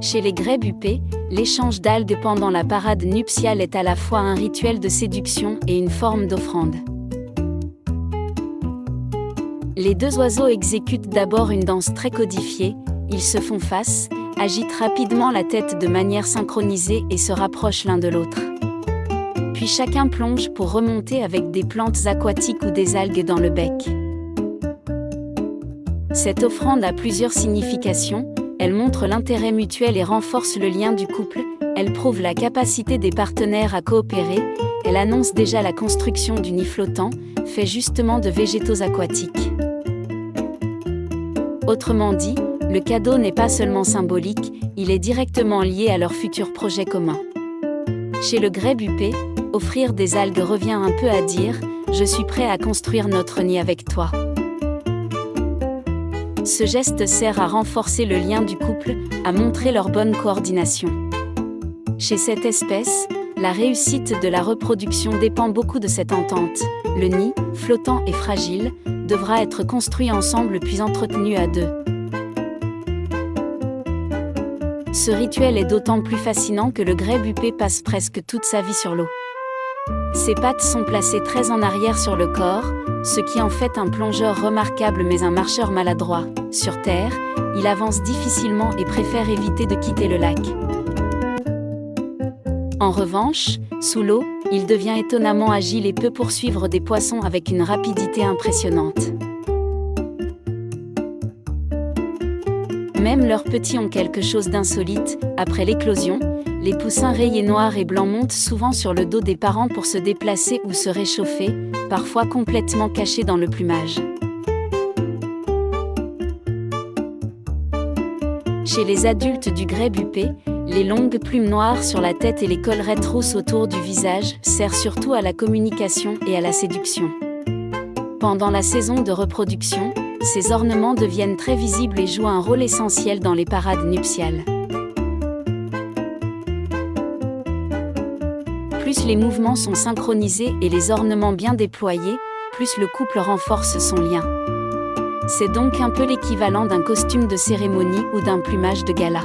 Chez les grèbes huppés, l'échange d'algues pendant la parade nuptiale est à la fois un rituel de séduction et une forme d'offrande. Les deux oiseaux exécutent d'abord une danse très codifiée, ils se font face, agitent rapidement la tête de manière synchronisée et se rapprochent l'un de l'autre. Puis chacun plonge pour remonter avec des plantes aquatiques ou des algues dans le bec. Cette offrande a plusieurs significations. Elle montre l'intérêt mutuel et renforce le lien du couple, elle prouve la capacité des partenaires à coopérer, elle annonce déjà la construction du nid flottant, fait justement de végétaux aquatiques. Autrement dit, le cadeau n'est pas seulement symbolique, il est directement lié à leur futur projet commun. Chez le grèbe huppé, offrir des algues revient un peu à dire « Je suis prêt à construire notre nid avec toi ». Ce geste sert à renforcer le lien du couple, à montrer leur bonne coordination. Chez cette espèce, la réussite de la reproduction dépend beaucoup de cette entente. Le nid, flottant et fragile, devra être construit ensemble puis entretenu à deux. Ce rituel est d'autant plus fascinant que le grèbe huppé passe presque toute sa vie sur l'eau. Ses pattes sont placées très en arrière sur le corps, ce qui en fait un plongeur remarquable mais un marcheur maladroit. Sur terre, il avance difficilement et préfère éviter de quitter le lac. En revanche, sous l'eau, il devient étonnamment agile et peut poursuivre des poissons avec une rapidité impressionnante. Même leurs petits ont quelque chose d'insolite. Après l'éclosion, les poussins rayés noirs et blancs montent souvent sur le dos des parents pour se déplacer ou se réchauffer, parfois complètement cachés dans le plumage. Chez les adultes du grèbe huppé, les longues plumes noires sur la tête et les collerettes rousses autour du visage servent surtout à la communication et à la séduction. Pendant la saison de reproduction, ces ornements deviennent très visibles et jouent un rôle essentiel dans les parades nuptiales. Plus les mouvements sont synchronisés et les ornements bien déployés, plus le couple renforce son lien. C'est donc un peu l'équivalent d'un costume de cérémonie ou d'un plumage de gala.